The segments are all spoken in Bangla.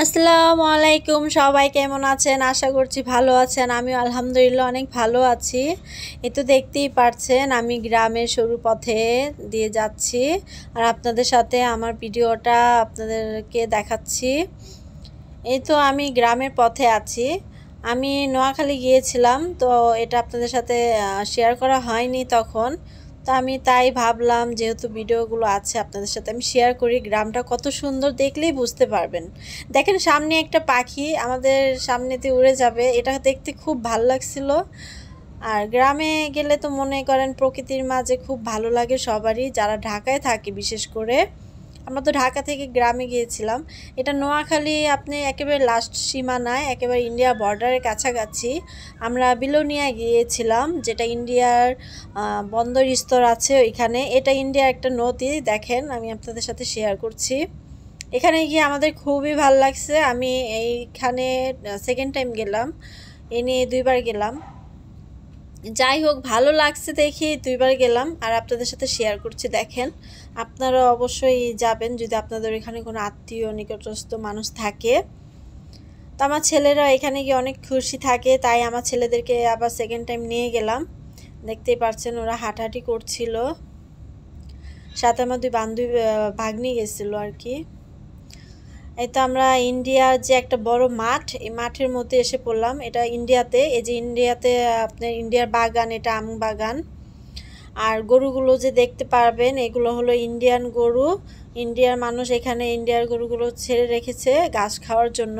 আসসালামু আলাইকুম। সবাই কেমন আছেন? আশা করছি ভালো আছেন। আমিও আলহামদুলিল্লাহ অনেক ভালো আছি। এই তো দেখতেই পারছেন আমি গ্রামের সরু পথে দিয়ে যাচ্ছি আর আপনাদের সাথে আমার ভিডিওটা আপনাদেরকে দেখাচ্ছি। এই তো আমি গ্রামের পথে আছি। আমি নোয়াখালী গিয়েছিলাম, তো এটা আপনাদের সাথে শেয়ার করা হয়নি তখন। তো আমি তাই ভাবলাম যেহেতু ভিডিওগুলো আছে আপনাদের সাথে আমি শেয়ার করি। গ্রামটা কত সুন্দর, দেখলেই বুঝতে পারবেন। দেখেন সামনে একটা পাখি আমাদের সামনে দিয়ে উড়ে যাবে, এটা দেখতে খুব ভালো লাগছিল। আর গ্রামে গেলে তো মনে করেন প্রকৃতির মাঝে খুব ভালো লাগে সবারই, যারা ঢাকায় থাকে বিশেষ করে। আমরা তো ঢাকা থেকে গ্রামে গিয়েছিলাম। এটা নোয়াখালী আপনি একেবারে লাস্ট সীমানায়, একেবারে ইন্ডিয়া বর্ডারের কাছাকাছি। আমরা বিলোনিয়া গিয়েছিলাম, যেটা ইন্ডিয়ার বন্দর স্থল আছে ওইখানে। এটা ইন্ডিয়ার একটা নদী, দেখেন আমি আপনাদের সাথে শেয়ার করছি। এখানে গিয়ে আমাদের খুবই ভালো লাগছে। আমি এইখানে সেকেন্ড টাইম গেলাম, এ নিয়ে 2বার গেলাম। যাই হোক, ভালো লাগছে দেখি 2বার গেলাম আর আপনাদের সাথে শেয়ার করছি। দেখেন আপনারা অবশ্যই যাবেন যদি আপনাদের এখানে কোনো আত্মীয় নিকটস্থ মানুষ থাকে। তো আমার ছেলেরা এখানে গিয়ে অনেক খুশি থাকে, তাই আমার ছেলেদেরকে আবার সেকেন্ড টাইম নিয়ে গেলাম। দেখতেই পাচ্ছেন ওরা হাঁটাহাঁটি করছিল, সাথে আমার 2 বান্ধবী ভাগ্নি গেছিল আর কি। এই তো আমরা ইন্ডিয়ার যে একটা বড় মাঠ, এই মাঠের মধ্যে এসে পড়লাম। এটা ইন্ডিয়াতে, এই যে ইন্ডিয়াতে আপনার ইন্ডিয়ার বাগান, এটা আম বাগান। আর গরুগুলো যে দেখতে পারবেন এগুলো হলো ইন্ডিয়ান গরু। ইন্ডিয়ার মানুষ এখানে ইন্ডিয়ার গরুগুলো ছেড়ে রেখেছে ঘাস খাওয়ার জন্য।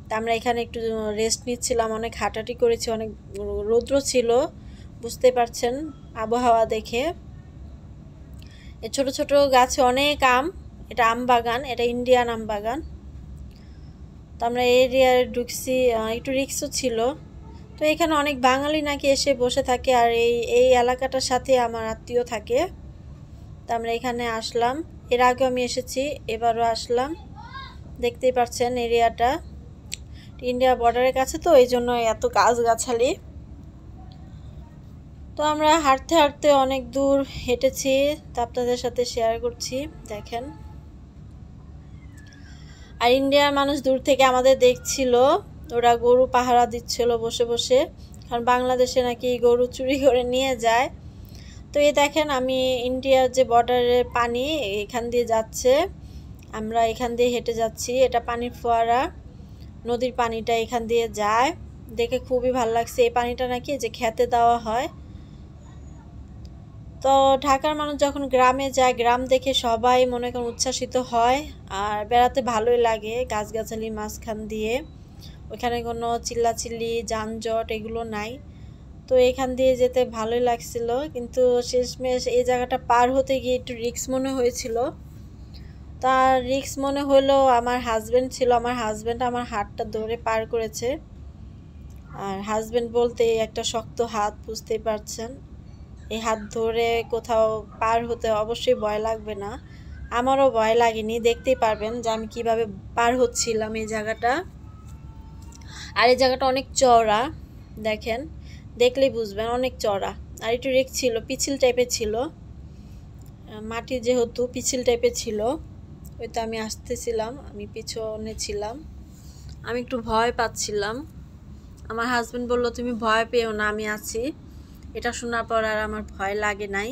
তা আমরা এখানে একটু রেস্ট নিচ্ছিলাম, অনেক হাঁটাহাঁটি করেছি, অনেক রৌদ্র ছিল, বুঝতে পারছেন আবহাওয়া দেখে। এই ছোট ছোট গাছে অনেক আম, এটা আম বাগান, এটা ইন্ডিয়ান আম বাগান। তো আমরা এই এরিয়ায় ঢুকছি, একটু রিক্সও ছিল। তো এখানে অনেক বাঙালি নাকি এসে বসে থাকে, আর এই এলাকাটার সাথে আমার আত্মীয় থাকে। তো আমরা এখানে আসলাম, এর আগেও আমি এসেছি, এবারও আসলাম। দেখতেই পাচ্ছেন এরিয়াটা ইন্ডিয়া বর্ডারের কাছে, তো এই জন্য এত গাছগাছালি। তো আমরা হাঁটতে হাঁটতে অনেক দূর হেঁটেছি, তা আপনাদের সাথে শেয়ার করছি। দেখেন, আর ইন্ডিয়ার মানুষ দূর থেকে আমাদের দেখছিল, ওরা গরু পাহারা দিচ্ছিল বসে বসে, কারণ বাংলাদেশে নাকি গরু চুরি করে নিয়ে যায়। তো এই দেখেন আমি ইন্ডিয়ার যে বর্ডারের পানি এখান দিয়ে যাচ্ছে, আমরা এখান দিয়ে হেঁটে যাচ্ছি। এটা পানির ফোয়ারা, নদীর পানিটা এখান দিয়ে যায়, দেখে খুবই ভালো লাগছে। এই পানিটা নাকি যে খেতে দেওয়া হয়। তো ঢাকার মানুষ যখন গ্রামে যায়, গ্রাম দেখে সবাই মনে করেন উচ্ছ্বাসিত হয়, আর বেড়াতে ভালোই লাগে গাছগাছালি মাঝখান দিয়ে। ওইখানে কোনো চিল্লাচিল্লি যানজট এগুলো নাই, তো এখান দিয়ে যেতে ভালোই লাগছিল। কিন্তু শেষমেশ এই জায়গাটা পার হতে গিয়ে একটু রিস্ক মনে হয়েছিল। তার রিস্ক মনে হলেও আমার হাজব্যান্ড ছিল, আমার হাজব্যান্ড আমার হাতটা ধরে পার করেছে। আর হাজব্যান্ড বলতে একটা শক্ত হাত, বুঝতেই পারছেন। এই হাত ধরে কোথাও পার হতে অবশ্যই ভয় লাগবে না, আমারও ভয় লাগেনি। দেখতেই পারবেন যে আমি কিভাবে পার হচ্ছিলাম এই জায়গাটা। আর এই জায়গাটা অনেক চওড়া, দেখেন দেখলেই বুঝবেন অনেক চওড়া। আর একটু রিস্ক ছিল, পিছিল টাইপের ছিল, মাটি যেহেতু পিছিল টাইপের ছিল। ওই তো আমি আসতেছিলাম, আমি পিছনে ছিলাম, আমি একটু ভয় পাচ্ছিলাম। আমার হাজব্যান্ড বললো তুমি ভয় পেও না, আমি আছি। এটা শোনার পর আর আমার ভয় লাগে নাই।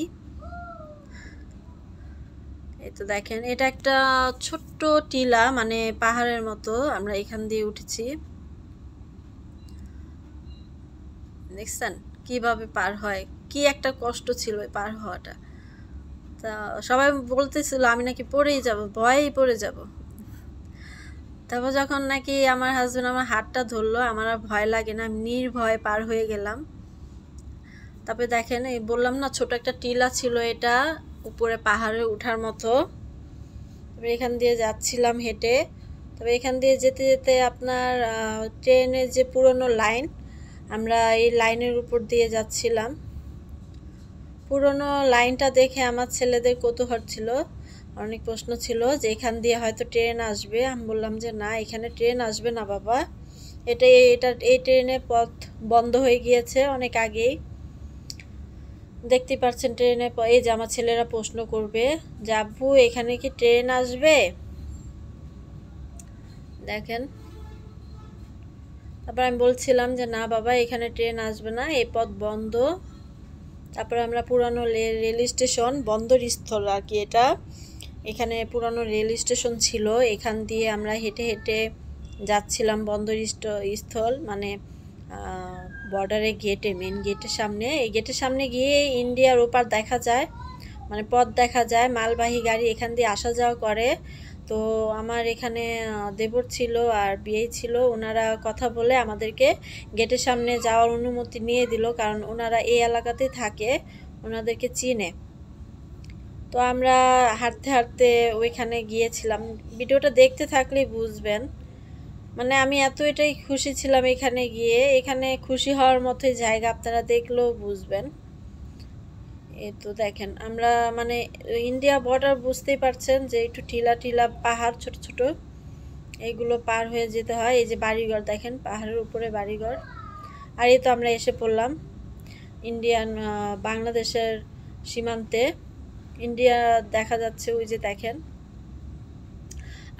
এই তো দেখেন এটা একটা ছোট্ট টিলা, মানে পাহাড়ের মতো, আমরা এখান দিয়ে উঠেছি। দেখছেন কিভাবে পার হয়, কি একটা কষ্ট ছিল পার হওয়াটা। তা সবাই বলতেছিল আমি নাকি পড়েই যাব, ভয়েই পড়ে যাব। তারপর যখন নাকি আমার হাজব্যান্ড আমার হাতটা ধরলো, আমার আর ভয় লাগে না, আমি নির্ভয়ে পার হয়ে গেলাম। তারপরে দেখেন এই বললাম না ছোট একটা টিলা ছিল, এটা উপরে পাহাড়ে ওঠার মতো। তবে এখান দিয়ে যাচ্ছিলাম হেঁটে। তবে এখান দিয়ে যেতে যেতে আপনার ট্রেনের যে পুরনো লাইন, আমরা এই লাইনের উপর দিয়ে যাচ্ছিলাম। পুরনো লাইনটা দেখে আমার ছেলেদের কৌতূহল ছিল, অনেক প্রশ্ন ছিল যে এখান দিয়ে হয়তো ট্রেন আসবে। আমি বললাম যে না, এখানে ট্রেন আসবে না বাবা, এই ট্রেনের পথ বন্ধ হয়ে গিয়েছে অনেক আগেই। দেখতে পাচ্ছেন ট্রেনে, এই যে আমার ছেলেরা প্রশ্ন করবে যে আব্বু এখানে কি ট্রেন আসবে। দেখেন। তারপর আমি বলছিলাম যে না বাবা, এখানে ট্রেন আসবে না, এই পথ বন্ধ। তারপরে আমরা পুরানো রেল স্টেশন, বন্দরস্থল আর কি এটা, এখানে পুরানো রেল স্টেশন ছিল, এখান দিয়ে আমরা হেঁটে হেঁটে যাচ্ছিলাম বন্দরস্থল, মানে বর্ডারে গেটে, মেন গেটের সামনে। এই গেটের সামনে গিয়ে ইন্ডিয়ার ওপার দেখা যায়, মানে পথ দেখা যায়, মালবাহী গাড়ি এখান দিয়ে আসা যাওয়া করে। তো আমার এখানে দেবর ছিল আর বিয়ে ছিল, ওনারা কথা বলে আমাদেরকে গেটের সামনে যাওয়ার অনুমতি নিয়ে দিল, কারণ ওনারা এই এলাকাতেই থাকে, ওনাদেরকে চিনে। তো আমরা হাঁটতে হাঁটতে ওইখানে গিয়েছিলাম, ভিডিওটা দেখতে থাকলেই বুঝবেন। মানে আমি এতটাই খুশি ছিলাম এখানে গিয়ে, এখানে খুশি হওয়ার মতোই জায়গা, আপনারা দেখলেও বুঝবেন। এই তো দেখেন আমরা মানে ইন্ডিয়া বর্ডার, বুঝতেই পারছেন যে একটু টিলা টিলা পাহাড়, ছোট ছোট, এইগুলো পার হয়ে যেতে হয়। এই যে বাড়িঘর দেখেন, পাহাড়ের উপরে বাড়িঘর। আর এই তো আমরা এসে পড়লাম ইন্ডিয়ান বাংলাদেশের সীমান্তে, ইন্ডিয়া দেখা যাচ্ছে ওই যে দেখেন।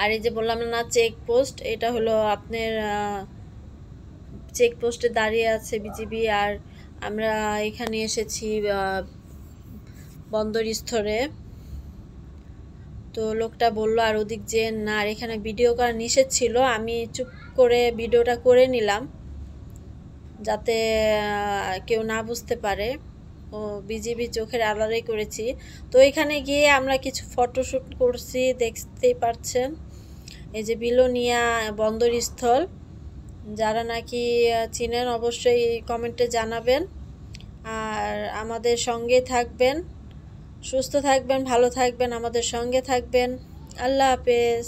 আর এই যে বললাম না চেকপোস্ট, এটা হলো আপনার চেকপোস্টে দাঁড়িয়ে আছে বিজিবি। আর আমরা এখানে এসেছি বন্দরস্থলে। তো লোকটা বলল আর ওদিক যে না, আর এখানে ভিডিও করা নিষেধ ছিল, আমি চুপ করে ভিডিওটা করে নিলাম যাতে কেউ না বুঝতে পারে। ও বিজিবি চোখের আড়ালেই করেছি। তো এখানে গিয়ে আমরা কিছু ফটোশ্যুট করছি, দেখতেই পাচ্ছেন। এই যে বিলোনিয়া বন্দরস্থল, যারা নাকি চিনেন অবশ্যই কমেন্টে জানাবেন। আর আমাদের সঙ্গে থাকবেন, সুস্থ থাকবেন, ভালো থাকবেন, আমাদের সঙ্গে থাকবেন। আল্লাহ হাফেজ।